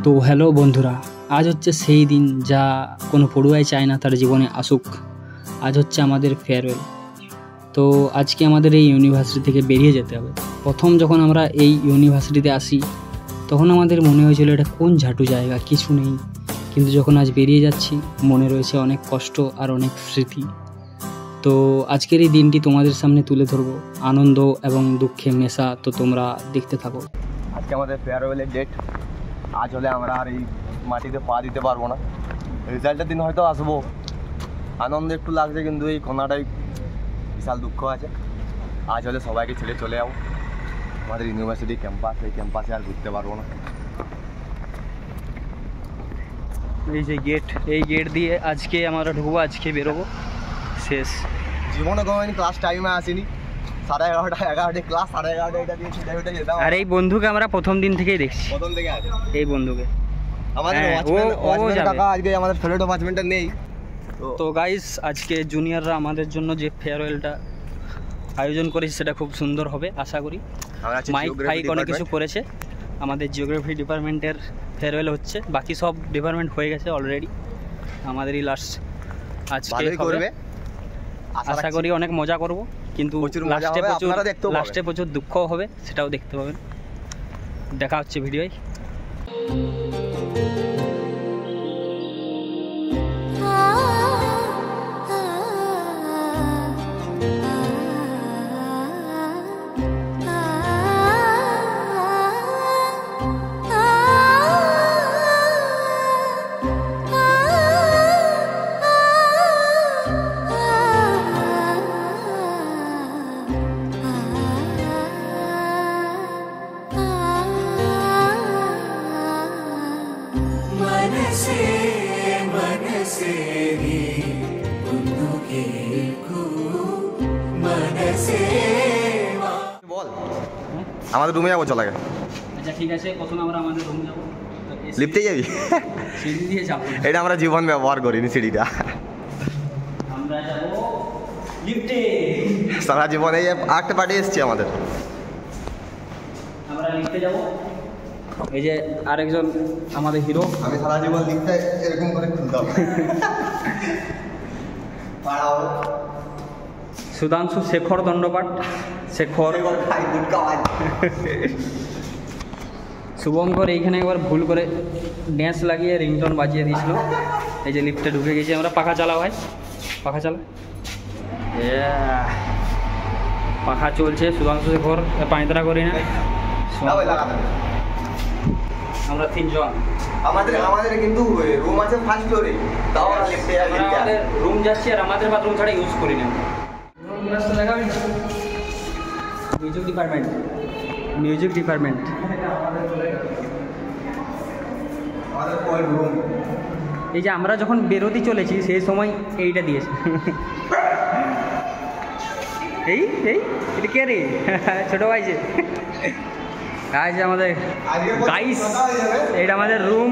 তো হ্যালো বন্ধুরা, আজ হচ্ছে সেই দিন যা কোনো পড়ুয়াই চায় না তার জীবনে আসুক। আজ হচ্ছে আমাদের ফেয়ারওয়েল। তো আজকে আমাদের এই ইউনিভার্সিটি থেকে বেরিয়ে যেতে হবে। প্রথম যখন আমরা এই ইউনিভার্সিটিতে আসি তখন আমাদের মনে হয়েছিল এটা কোন ঝাঁটু জায়গা, কিছু নেই। কিন্তু যখন আজ বেরিয়ে যাচ্ছি মনে রয়েছে অনেক কষ্ট আর অনেক স্মৃতি। তো আজকের এই দিনটি তোমাদের সামনে তুলে ধরবো, আনন্দ এবং দুঃখে মেশা। তো তোমরা দেখতে থাকো। আজকে আমাদের ফেয়ারওয়েলের ডেট। আজ হলে আমরা আর এই মাটিতে পা দিতে পারবো না। রেজাল্টের দিন হয়তো আসবো, আনন্দ একটু লাগছে, কিন্তু এই কোনাটাই বিশাল দুঃখ আছে। আজ হলে সবাইকে ছেড়ে চলে যাবো। আমাদের ইউনিভার্সিটি ক্যাম্পাস, এই ক্যাম্পাসে আর ঘুরতে পারবো না। এই যে গেট, এই গেট দিয়ে আজকে আমরা ঢুকবো, আজকে বেরোবো। শেষ। জীবনে কোনোদিন ক্লাস টাইমে আসিনি। 11:30 ক্লাস, 11:30 এটা দিয়ে ছুটে ছুটে যেতাম। আর এই বন্ধুকে আমরা প্রথম দিন থেকেই দেখছি। প্রথম থেকে আছে এই বন্ধুকে আমাদের ওয়াচম্যান কাকা আজকে আমাদের ফেভারিট ওয়াচম্যানটা নেই। তো গাইস, আজকে জুনিয়ররা আমাদের জন্য যে ফেয়ারওয়েলটা আয়োজন করেছে সেটা খুব সুন্দর হবে আশা করি। মাইক ফাইক অনেক কিছু করেছে। আমাদের জিওগ্রাফি ডিপার্টমেন্টের ফেয়ারওয়েল হচ্ছে, বাকি সব ডিপার্টমেন্ট হয়ে গেছে অলরেডি। আমাদেরই লাস্ট আজকে করবে। আশা করি অনেক মজা করব, কিন্তু লাস্টে প্রচুর দুঃখ হবে, সেটাও দেখতে পাবেন। দেখা হচ্ছে ভিডিওয়। আমাদের রুমে যাবো, চলা গে। আচ্ছা ঠিক আছে, প্রথমে আমরা আমাদের রুম যাবো। লিফটে যাবি? সিঁড়ি দিয়ে যাবো। এটা আমরা জীবন ব্যবহার করিনি সিঁড়িটা। আমরা যাবো লিফটে। সারা জীবন এই একটা পার্টি এসছি আমাদের। আমরা লিফটে যাবো। এই যে আরেকজন আমাদের হিরো। আমি সারা জীবন লিফটে এরকম করে খুলতাম। সুধাংশু শেখর দণ্ডপাঠ। শেখর শুভঙ্কর এইখানে একবার ভুল করে ড্যান্স লাগিয়ে রিংটোন বাজিয়ে দিয়েছিল। এই যে লিফটে ঢুকে গেছি আমরা। পাখা চালা ভাই, পাখা চালা। পাখা চলছে। সুধাংশু শেখর পাঁচতারা করি না আমরা তিনজন। আমাদের কিন্তু রুম আছে ফার্স্ট ফ্লোরে, তাও আমরা লিফটে আমাদের রুম যাচ্ছি আর আমাদের বাথরুম ছাড়া ইউজ করি না। Music department, music department. এই যে আমরা যখন বেরোতে চলেছি সেই সময় এইটা দিয়েছে। এই এই এটা কে রে? ছোট ভাই যে আজ আমাদের গাইস, এটা আমাদের রুম।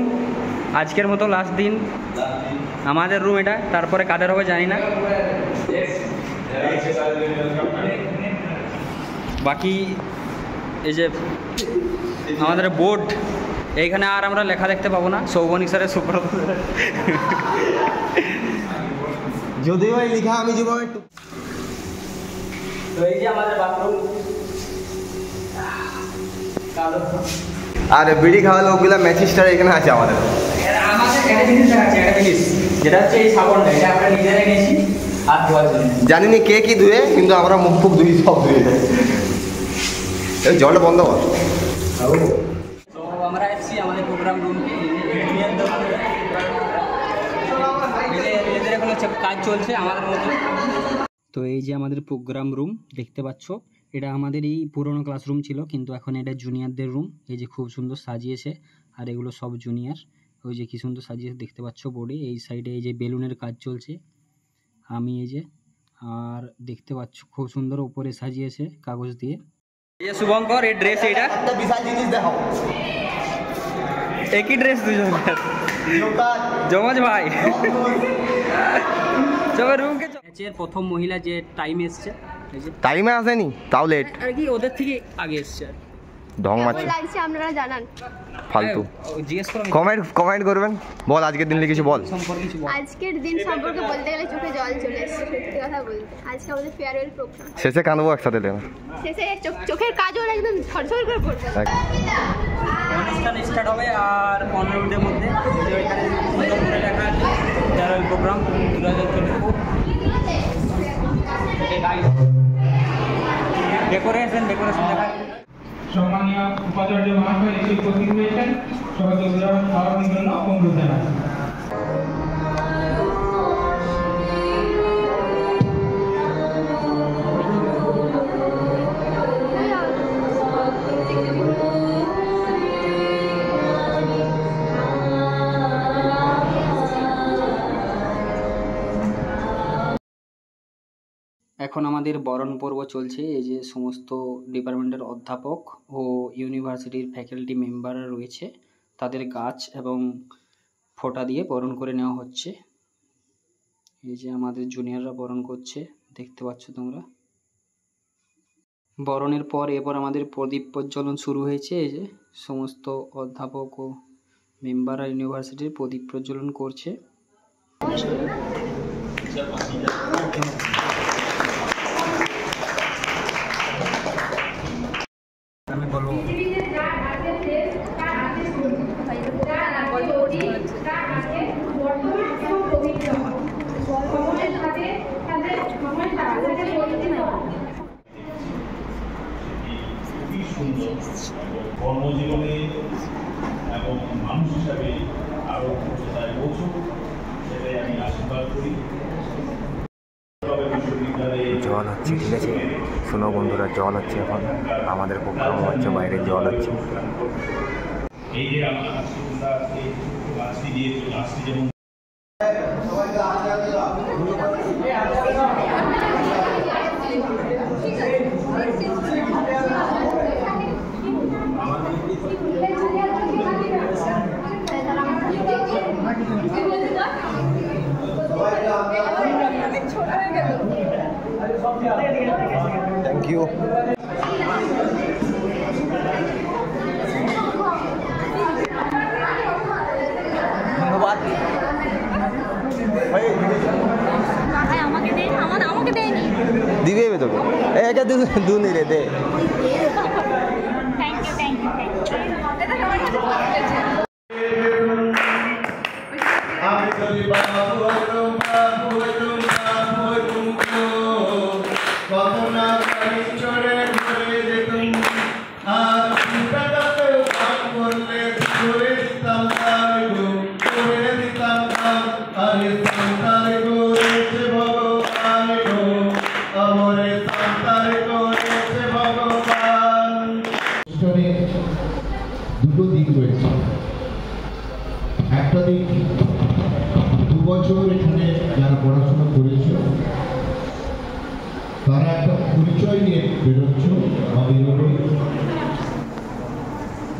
আজকের মতো লাস্ট দিন আমাদের রুম এটা, তারপরে কাদের হবে জানি না। বাকি এই যে আমাদের বোর্ড, এইখানে আর আমরা লেখা দেখতে পাবো না। সৌবনিক স্যারের সুব্রত। যদিও এই লেখা আমি জীবনে। তো এই যে আমাদের বাথরুম। আর বিড়ি খাওয়া লোকগুলা ম্যাচিস্টার এখানে আছে আমাদের। একটা জিনিস দেখাচ্ছি, একটা জিনিস যেটা হচ্ছে এই সাবানটা, এটা আমরা নিজেরা নিয়েছি আর ধোয়ার জন্য। জানিনি কে কি ধুয়ে, কিন্তু আমরা মুখ ফুক ধুই, সব ধুয়ে যাই। জলটা বন্ধ কর। তো আমরা এসেছি আমাদের প্রোগ্রাম রুমকে। এদের এখন হচ্ছে কাজ চলছে আমাদের মধ্যে। তো এই যে আমাদের প্রোগ্রাম রুম দেখতে পাচ্ছ, এটা আমাদের এই পুরোনো ক্লাসরুম ছিল, কিন্তু এখন এটা জুনিয়রদের রুম। এই যে খুব সুন্দর সাজিয়েছে, আর এগুলো সব জুনিয়র। ওই যে কি সুন্দর সাজিয়েছে দেখতে পাচ্ছ বোর্ডে। এই সাইডে এই যে বেলুনের কাজ চলছে। আমি এই যে আর দেখতে পাচ্ছ খুব সুন্দর উপরে সাজিয়েছে কাগজ দিয়ে। এই যে শুভঙ্কর, এই ড্রেস, এইটা একটা বিশাল জিনিস দেখাও। একই ড্রেস দুজন, জমজ ভাই। সবাই রুমকে। প্রথম মহিলা যে টাইম এসছে, টাইমে আসেনি, তাও লেট আর কি, ওদের থেকে আগে এসছে। ঢং কেমন মারছে লাগছে আপনারা জানান। ফালতু জিজ্ঞেস করো কমেন্ট করবেন। বল আজকের দিন নিয়ে কিছু বল। সম্পর্কে কিছু বল। আজকের দিন সম্পর্কে বলতে গেলে চোখে জল চলে এসেছে, সত্যি কথা বলতে। আজকে আমাদের ফেয়ারওয়েল প্রোগ্রাম, শেষে কাঁদবো একসাথে লেনা। শেষে চোখের কাজল একদম ঝরঝর করে পড়বে। অনুষ্ঠান স্টার্ট হবে আর 15 মিনিটের মধ্যে এখানে সুন্দর করে লেখা আছে ফেয়ারওয়েল প্রোগ্রাম 2024। ডেকোরেশন দেখা। সম্মানীয় উপাচার্য মহাশয় এসে উপস্থিত হয়েছেন, সবাইকে উদাহরণ খাওয়ানোর জন্য অনুরোধ জানাই। এখন আমাদের বরণ পর্ব চলছে। এই যে সমস্ত ডিপার্টমেন্টের অধ্যাপক ও ইউনিভার্সিটির ফ্যাকাল্টি মেম্বাররা রয়েছে, তাদের গাছ এবং ফোঁটা দিয়ে বরণ করে নেওয়া হচ্ছে। এই যে আমাদের জুনিয়ররা বরণ করছে, দেখতে পাচ্ছ তোমরা। বরণের পর এরপর আমাদের প্রদীপ প্রজ্বলন শুরু হয়েছে। এই যে সমস্ত অধ্যাপক ও মেম্বাররা ইউনিভার্সিটির প্রদীপ প্রজ্বলন করছে। আমি বলবো কর্মজীবনে এবং মানুষ হিসাবে আরো উচ্চতায় পৌঁছুক, সেটাই আমি আশীর্বাদ করি। জল হচ্ছে, ঠিক আছে শোনো বন্ধুরা, জল হচ্ছে এখন আমাদের প্রোগ্রাম হচ্ছে, বাইরে জল হচ্ছে। এই যে আমরা গাছটি দিয়ে গাছটি যেমন থ্যাংক ইউ। ধন্যবাদ। দিবে তোকে এটা দু নি রে দে। দুটো দিক রয়েছে। একটা দিক 2 বছর এখানে যারা পড়াশোনা করেছে তারা একটা পরিচয় নিয়ে বেরোচ্ছ বা বেরোবে।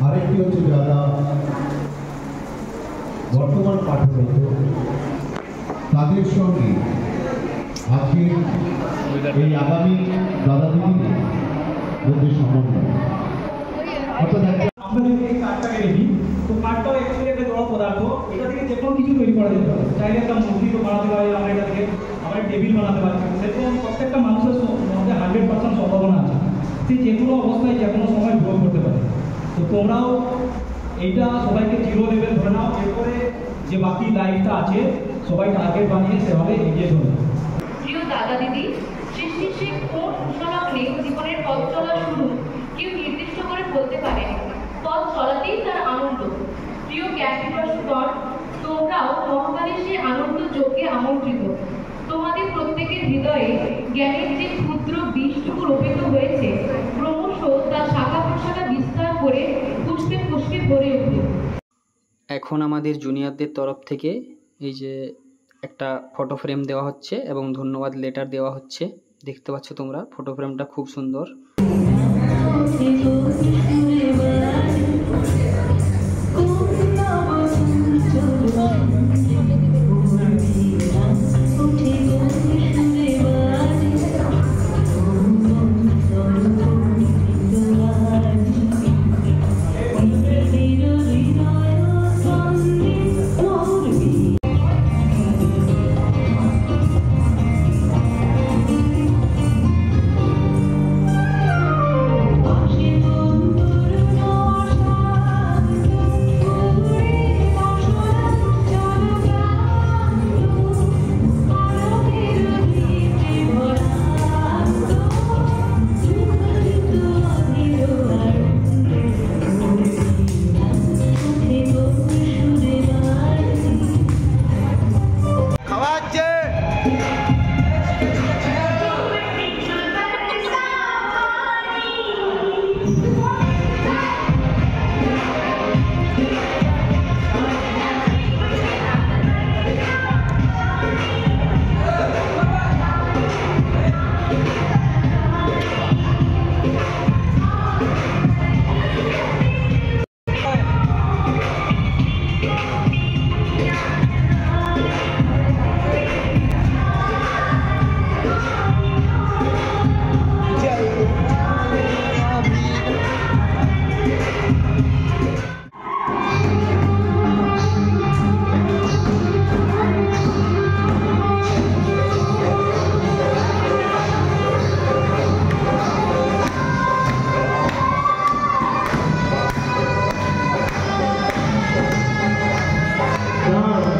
আরেকটি হচ্ছে যারা বর্তমান পাঠরত, তাদের সঙ্গে আজকে এই আগামী দাদা দিদির মধ্যে সমন্বয়। আমরা যদি এই কাঠটাকে দেখি, তো কাঠটাও অ্যাকচুয়ালি একটা জড় পদার্থ। এটা থেকে যে কোনো কিছু তৈরি করা যেতে পারে। চাইলে একটা মূর্তি তো বানাতে পারি, আমরা এটা থেকে আমরা টেবিল বানাতে পারি। সেরকম প্রত্যেকটা মানুষের মধ্যে 100% সম্ভাবনা আছে, সে যে কোনো অবস্থায় যে কোনো সময় গ্রো করতে পারে। তো তোমরাও এইটা সবাইকে 0 লেভেল ধরে নাও। এরপরে যে বাকি লাইফটা আছে সবাই টার্গেট বানিয়ে সেভাবে এগিয়ে চলে। প্রিয় দাদা দিদি, সৃষ্টির সেই কোন উপলক্ষে জীবনের পথ চলা শুরু কেউ নির্দিষ্ট করে বলতে পারে, পথ চলাতেই তার আনন্দ। প্রিয় জ্ঞানীবর্ষগণ, তোমরাও মহাকালের সেই আনন্দ যোগে আমন্ত্রিত। তোমাদের প্রত্যেকের হৃদয়ে জ্ঞানের যে ক্ষুদ্র বীজটুকু রোপিত হয়েছে, ক্রমশ তার শাখা প্রশাখা বিস্তার করে পুষ্পে পুষ্পে ভরে উঠবে। এখন আমাদের জুনিয়রদের তরফ থেকে এই যে একটা ফটো ফ্রেম দেওয়া হচ্ছে এবং ধন্যবাদ লেটার দেওয়া হচ্ছে। দেখতে পাচ্ছ তোমরা, ফটো ফ্রেমটা খুব সুন্দর। Now,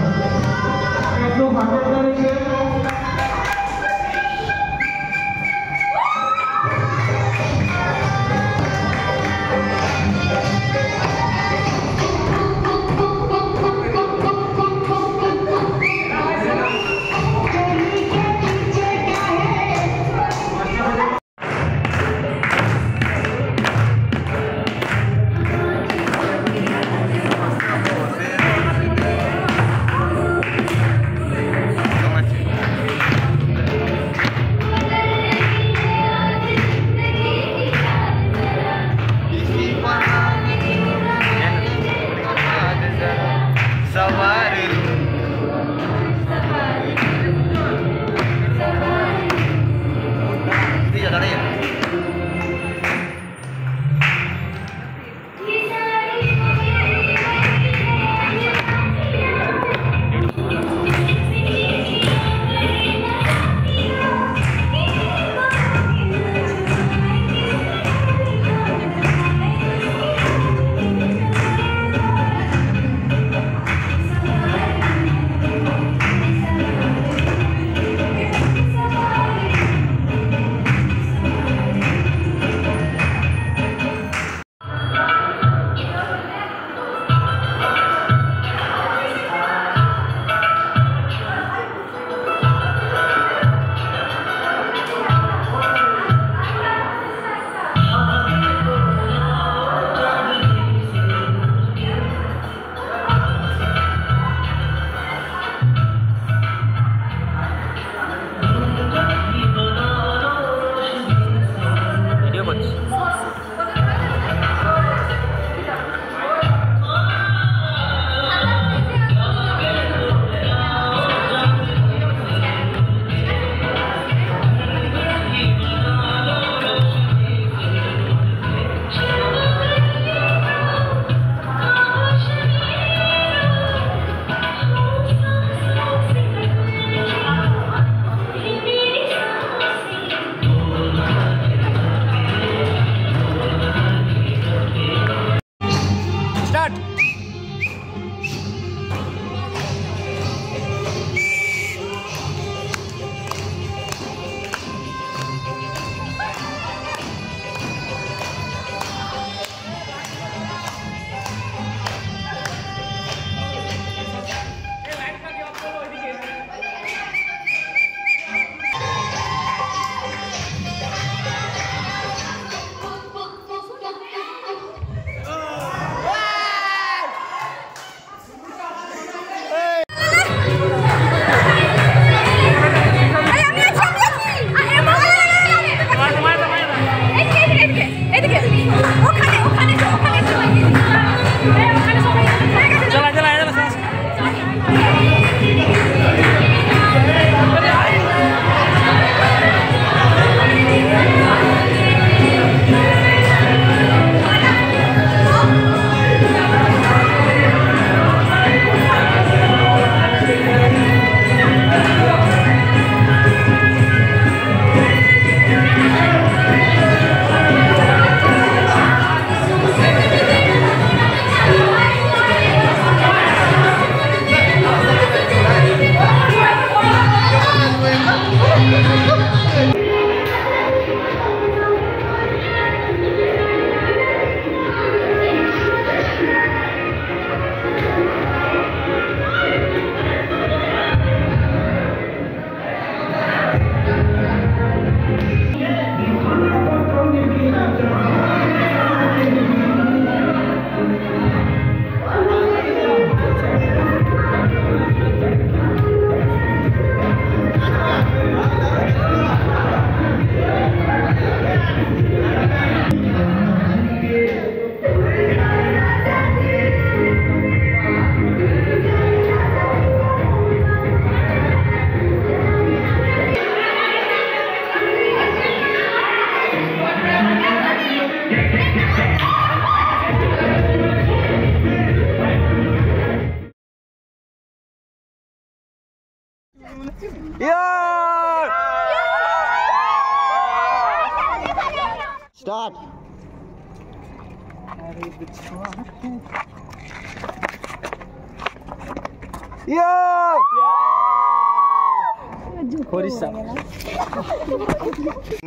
start.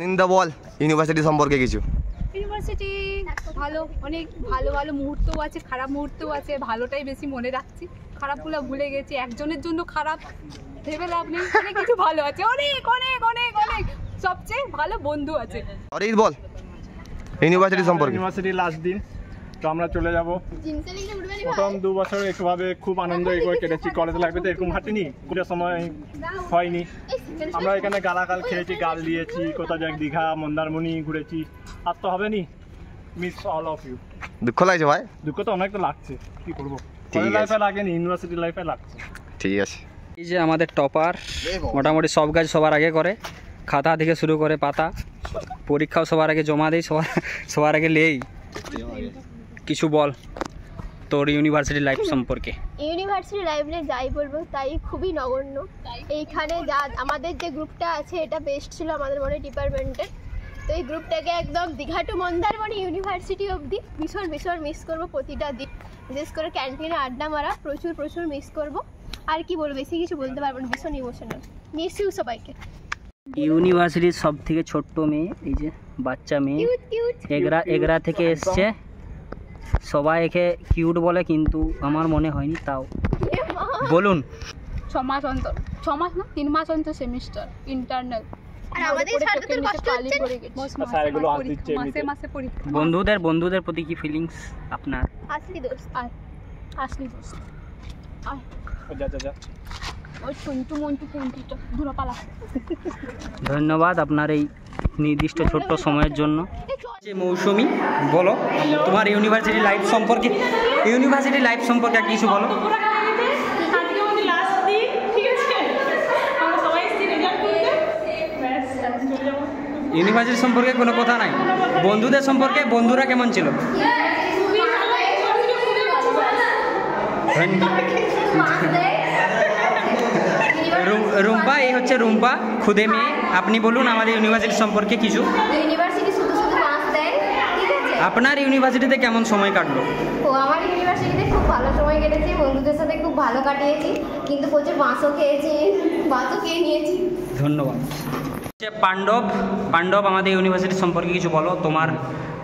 নিন্দা বল ইউনিভার্সিটি সম্পর্কে কিছু। ইউনিভার্সিটি ভালো, অনেক ভালো ভালো মুহূর্তও আছে, খারাপ মুহূর্তও আছে। ভালোটাই বেশি মনে রাখছি, খারাপগুলো ভুলে গেছি। একজনের জন্য খারাপ ভেবে লাভ নেই, অনেক কিছু ভালো আছে, অনেক অনেক অনেক অনেক। সবচেয়ে ভালো বন্ধু আছে। অরিত বল ইউনিভার্সিটি সম্পর্কে। ইউনিভার্সিটি লাস্ট দিন, তো আমরা চলে যাব। প্রথম 2 বছর একভাবে খুব আনন্দ করে কেটেছি। কলেজ লাইফে তো এরকম হাঁটিনি, কোনো সময় হয়নি। আমরা এখানে গালাগাল খেয়েছি, গাল দিয়েছি, কোথাও যাক দীঘা মন্দারমণি ঘুরেছি। আর তো হবে নি, মিস অল অফ ইউ। দুঃখ লাগছে ভাই? দুঃখ তো অনেক তো লাগছে, কি করবো, কলেজ লাইফে লাগেনি, ইউনিভার্সিটি লাইফে লাগছে। ঠিক আছে। এই যে আমাদের টপার মোটামুটি সব কাজ সবার আগে করে, খাতা থেকে শুরু করে পাতা, পরীক্ষাও সবার আগে জমা দেয়, সবার আগে লেই। কিছু বল তোর ইউনিভার্সিটি লাইফ সম্পর্কে। ইউনিভার্সিটি লাইফে যাই বলবো তাই খুবই নগণ্য। এইখানে যা আমাদের যে গ্রুপটা আছে এটা বেস্ট ছিল আমাদের মনে ডিপার্টমেন্টের। তো এই গ্রুপটাকে একদম দীঘা টু মন্দারমণি ইউনিভার্সিটি অবধি ভীষণ ভীষণ মিস করবো প্রতিটা দিন। বিশেষ করে ক্যান্টিনে আড্ডা মারা প্রচুর প্রচুর মিস করবো। আর কি বলবো, বেশি কিছু বলতে পারবো না, ভীষণ ইমোশনাল। মিস ইউ সবাইকে। ইউনিভার্সিটির সব থেকে ছোট্ট মেয়ে, এই যে বাচ্চা মেয়ে, এগরা থেকে এসছে। সবাই একে কিউট বলে, কিন্তু আমার মনে হয়নি। তাও বলুন। 6 মাস অন্তর, 6 মাস না 3 মাস অন্তর সেমিস্টার ইন্টারনাল। আর আমাদের ছাত্রদের কষ্ট হচ্ছে মাসে মাসে পরীক্ষা। বন্ধুদের প্রতি কি ফিলিংস আপনার? আসলি দোস্ত, আসলি দোস্ত। যা ওই টুনটু মন্টু ফোনটিটা দূরে পালা। ধন্যবাদ আপনার এই নির্দিষ্ট ছোট্ট সময়ের জন্য। যে মৌসুমি, বলো তোমার ইউনিভার্সিটি লাইফ সম্পর্কে, কিছু বলো। ইউনিভার্সিটি সম্পর্কে কোনো কথা নাই, বন্ধুদের সম্পর্কে, বন্ধুরা কেমন ছিল? রুম্পা, এই হচ্ছে রুম্পা, খুদে মেয়ে। আপনি বলুন আমাদের ইউনিভার্সিটি সম্পর্কে কিছু। ইউনিভার্সিটি শুধু শুধু মাস দেয়, ঠিক আছে। আপনার ইউনিভার্সিটিতে কেমন সময় কাটলো? আমার ইউনিভার্সিটিতে খুব ভালো সময় কেটেছে, বন্ধুদের সাথে খুব ভালো কাটিয়েছি, কিন্তু প্রচুর বাঁশও খেয়েছি, বাঁশও খেয়ে নিয়েছি। ধন্যবাদ। পাণ্ডব আমাদের ইউনিভার্সিটি সম্পর্কে কিছু বলো, তোমার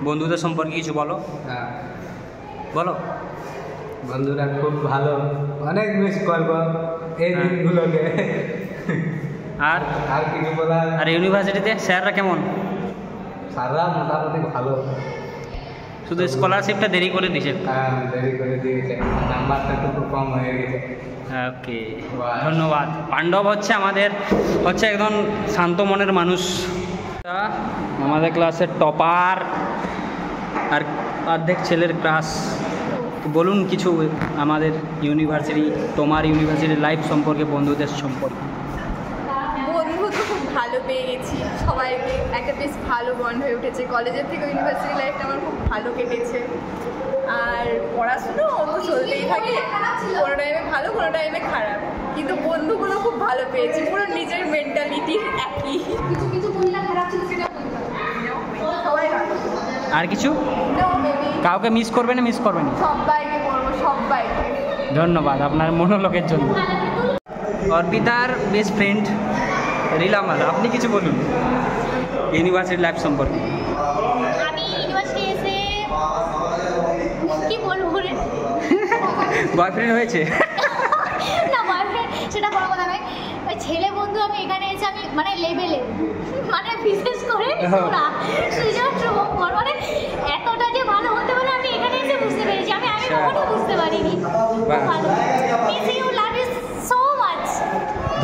বন্ধুদের সম্পর্কে কিছু বলো। বলো। বন্ধুরা খুব ভালো, অনেক মিস করবো এই দিনগুলোকে। আর কিছু বলার? আর ইউনিভার্সিটিতে স্যাররা কেমন? স্যাররা মোটামুটি ভালো, শুধু স্কলারশিপটা দেরি করে দিয়েছে। দেরি করে দিয়েছে, নাম্বারটা একটু কম হয়ে গেছে। ওকে, ধন্যবাদ। পাণ্ডব হচ্ছে একদম শান্ত মনের মানুষ, আমাদের ক্লাসের টপার আর অর্ধেক ছেলের ক্লাস। বলুন কিছু আমাদের ইউনিভার্সিটি, তোমার ইউনিভার্সিটির লাইফ সম্পর্কে, বন্ধুদের সম্পর্কে। বন্ধু তো খুব ভালো পেয়ে গেছি সবাইকে, একটা বেশ ভালো বন্ড হয়ে উঠেছে। কলেজের থেকে ইউনিভার্সিটি লাইফটা আমার খুব ভালো কেটেছে। আর পড়াশুনো তো চলতেই থাকে, কোনো টাইমে ভালো, কোনো টাইমে খারাপ, কিন্তু বন্ধুগুলো খুব ভালো পেয়েছি। পুরো নিজের মেন্টালিটি একই, কিছু কিছু বললে খারাপ ছিল সেটা সবাই ভালো। আর কিছু কাউকে মিস করবে না? মিস করবে না, সবাইকে করবো, সবাইকে। ধন্যবাদ আপনার মনোলোকের জন্য। অর্পিতার বেস্ট ফ্রেন্ড রিলামাল, আপনি কিছু বলুন ইউনিভার্সিটি লাইফ সম্পর্কে। আমি ইউনিভার্সিটি এসে কি বলবো রে, বয়ফ্রেন্ড হয়েছে? না বয়ফ্রেন্ড সেটা বড় কথা নয়, ওই ছেলে বন্ধু আমি এখানে এসে আমি মানে লেভেলে, মানে বিশেষ করে তোরা সুজন শুভঙ্কর, মানে এতটা যে ভালো হতে পারে আমি এখানে এসে বুঝতে পেরেছি। আমি কখনো বুঝতে পারিনি। ভালো, miss you, love you so much.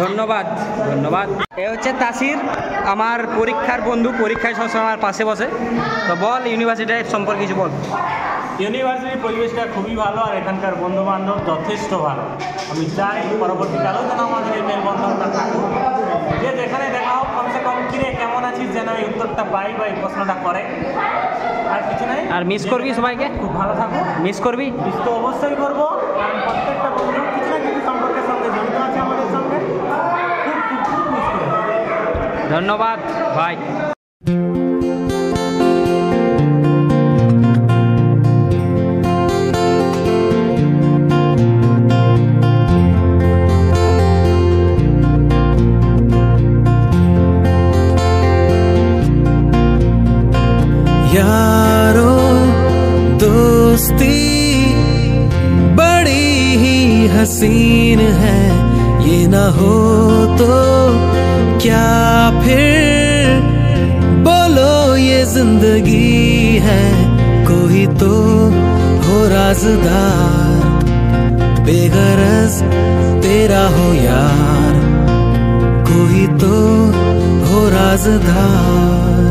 ধন্যবাদ। এ হচ্ছে তাসির, আমার পরীক্ষার বন্ধু, পরীক্ষায় সবসময় আমার পাশে বসে। তো বল ইউনিভার্সিটি লাইফ সম্পর্কে কিছু বল। ইউনিভার্সিটির পরিবেশটা খুবই ভালো, আর এখানকার বন্ধু বান্ধব যথেষ্ট ভালো। আমি চাই পরবর্তীকালেও যেন আমাদের এই মেলবন্ধনটা থাকুক, যে যেখানে দেখা হোক কমসে কম কিরে কেমন আছিস যেন এই উত্তরটা পাই বা এই প্রশ্নটা করে, আর কিছু নাই। আর মিস করবি সবাইকে? খুব ভালো থাকুক। মিস করবি? মিস তো অবশ্যই করবো, কারণ প্রত্যেকটা বন্ধু কিছু না কিছু সম্পর্কের সঙ্গে জড়িত আছে আমাদের সঙ্গে। খুব খুব ধন্যবাদ ভাই। यारो दोस्ती बड़ी ही हसीन है, ये ना हो तो क्या फिर बोलो ये जिंदगी है। कोई तो हो राज़दार, बेगरज तेरा हो यार, कोई तो हो राज़दार।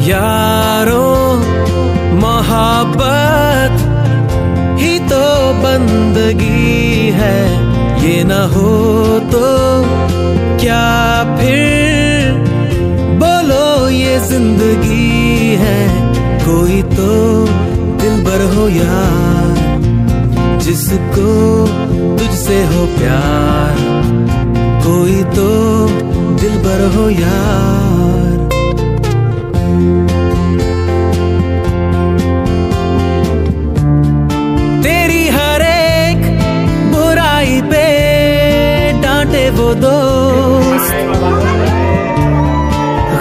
यारो मोहब्बत ही तो बंदगी है, ये न हो तो क्या फिर बोलो ये जिंदगी है। कोई तो दिलबर हो यार, जिसको तुझसे हो प्यार, कोई तो दिलबर हो यार। तेरी हर एक बुराई पे डांटे वो दोस्त,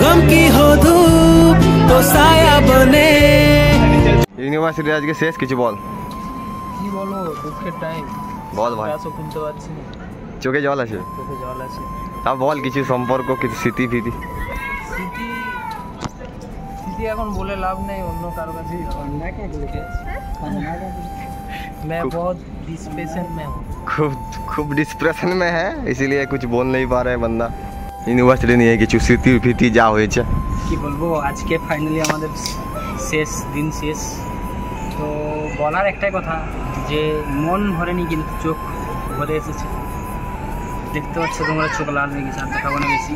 गम की हो धूप तो साया बने। ইউনিভার্সিটি আজকে শেষ, কিছু বল। কি বলবো, দুঃখের টাইম। বল ভাই। ক্লাসও শুনতে পাচ্ছি না, চোখে জল আছে। চোখে জল আছে। তা বল কিছু সম্পর্ক, কিছু স্মৃতি ফিতি। স্মৃতি স্মৃতি এখন বলে লাভ নেই, অন্য কারো কাছে। मैं बहुत डिस्प्रेशन में हूँ। खूब डिस्प्रेशन में है, इसीलिए कुछ बोल नहीं पा रहे बंदा। ইউনিভার্সিটি নিয়ে কিছু স্মৃতি ফিতি যা হয়েছে কি বলবো। আজকে ফাইনালি আমাদের শেষ দিন, শেষ। তো বলার একটাই কথা যে মন ভরেনি কিন্তু চোখ ভরে এসেছে। দেখতে পাচ্ছ তোমরা, চোখ লাল হয়ে গেছে, আর দেখাবো না বেশি।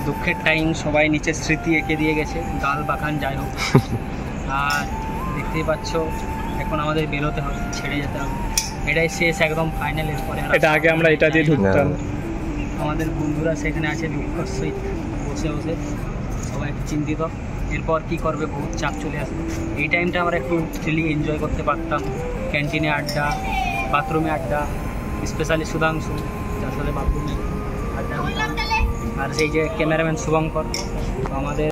দুঃখের টাইম, সবাই নিচে স্মৃতি এঁকে দিয়ে গেছে, গাল বাখান যাই হোক। আর দেখতেই পাচ্ছ এখন আমাদের বেরোতে হবে, ছেড়ে যেতে হবে। এটাই শেষ, একদম ফাইনাল। এরপরে এটা আগে আমরা এটা দিয়ে ঢুকতাম। আমাদের বন্ধুরা সেখানে আছে দুঃখের সহিত বসে বসে, সবাই চিন্তিত এরপর কি করবে, বহুত চাপ চলে আসবে। এই টাইমটা আমরা একটু ফ্রিলি এনজয় করতে পারতাম। ক্যান্টিনে আড্ডা, বাথরুমে আড্ডা, স্পেশালি সুধাংশু যার সাথে বাথরুমে আড্ডা দিতাম, আর সেই যে ক্যামেরাম্যান শুভঙ্কর। তো আমাদের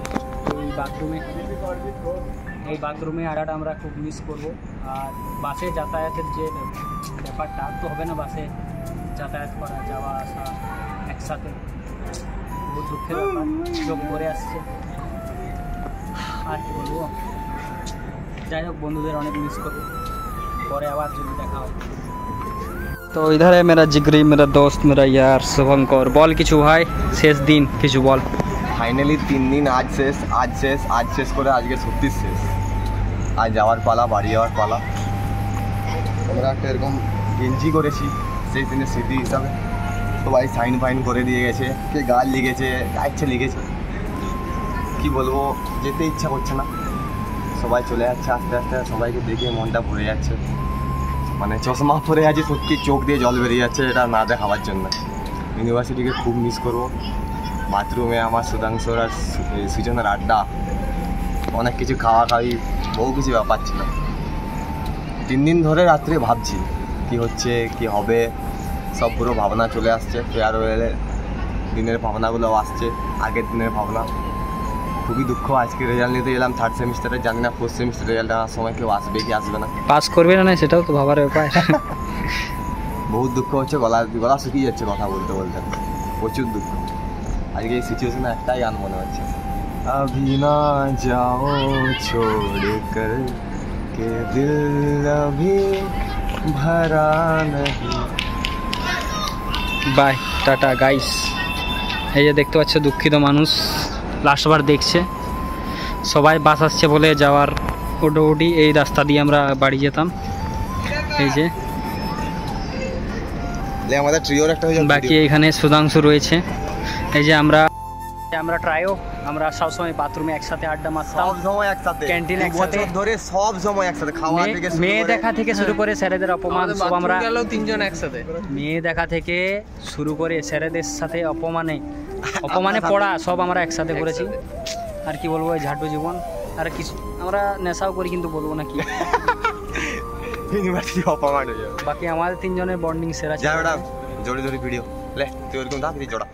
এই বাথরুমে আড্ডাটা আমরা খুব মিস করব। আর বাসে যাতায়াতের যে ব্যাপারটা তো হবে না, বাসে যাতায়াত করা, যাওয়া আসা একসাথে, বহুত দুঃখের ব্যাপার, চোখ ভরে আসছে। আর কি বলবো, যাই হোক বন্ধুদের অনেক মিস করবো, পরে আবার যদি দেখা হবে। তো ইধার है मेरा जिगरी, मेरा दोस्त, मेरा यार शुभंकर। বল কিছু ভাই, শেষ দিন কিছু বল। ফাইনালি 3 দিন আজ শেষ, আজ শেষ করে আজকে সত্যি শেষ। আজ যাওয়ার পালা, বাড়ি যাওয়ার পালা। আমরা একটা এরকম গেঞ্জি করেছি সেই দিনের স্মৃতি হিসাবে। সবাই সাইন ফাইন করে দিয়ে গেছে, কে গাল লিখেছে, যা ইচ্ছে লিখেছে। কী বলবো, যেতে ইচ্ছা করছে না, সবাই চলে যাচ্ছে আস্তে আস্তে। সবাইকে দেখে মনটা ভরে যাচ্ছে, মানে চশমা পরে আছে সত্যি, চোখ দিয়ে জল বেরিয়ে যাচ্ছে এটা না দেখাবার জন্য। ইউনিভার্সিটিকে খুব মিস করবো। বাথরুমে আমার সুধাংশুর আর সুজনের আড্ডা, অনেক কিছু খাওয়া খাওয়ি, বহু কিছু ব্যাপার ছিল। 3 দিন ধরে রাত্রে ভাবছি কি হচ্ছে, কি হবে, সব পুরো ভাবনা চলে আসছে। ফেয়ারওয়েলের দিনের ভাবনাগুলো আসছে, আগের দিনের ভাবনা। খুবই দুঃখ, আজকে রেজাল্ট নিতে গেলাম 3rd সেমিস্টারে, জানি না 4th সেমিস্টার রেজাল্ট আনার সময় কেউ আসবে কি আসবে না, পাস করবে না সেটাও তো ভাবার ব্যাপার। বহুত দুঃখ হচ্ছে, গলা শুকিয়ে যাচ্ছে কথা বলতে বলতে, প্রচুর দুঃখ। আজকে এই সিচুয়েশনে একটাই গান মনে হচ্ছে, अभी ना जाओ छोड़ कर के दिल अभी भरा नहीं। Bye, tata guys. এই যে দেখতে পাচ্ছ দুঃখিত মানুষ লাস্টবার দেখছে, সবাই বাস আসছে বলে যাওয়ার ওডোডি। এই রাস্তা দিয়ে আমরা বাড়ি যেতাম। এই যে আমাদের ট্রিওর একটা হয়ে যাবে। বাকি এখানে সুধাংশু রয়েছে। এই যে আমরা আমরা ট্রাইও, আমরা সবসময় বাথরুমে একসাথে আড্ডা মারতাম, সব সময় একসাথে, ক্যান্টিনে একসাথে ধরে সব সময় একসাথে খাওয়া থেকে মেয়ে দেখা থেকে শুরু করে স্যারেদের অপমান সব আমরা তিনজন একসাথে, মেয়ে দেখা থেকে শুরু করে স্যারেদের সাথে অপমানে পড়া সব আমরা একসাথে করেছি। আর কি বলবো, এই ঝাটু জীবন। আর কিছু আমরা নেশাও করি, কিন্তু বলবো না কি। ইউনিভার্সিটি অপমান হয়ে যাবে। বাকি আমাদের তিনজনের বন্ডিং সেরা ছিল। জোরে জোরে ভিডিও লে তুই ওরকম দা জোড়া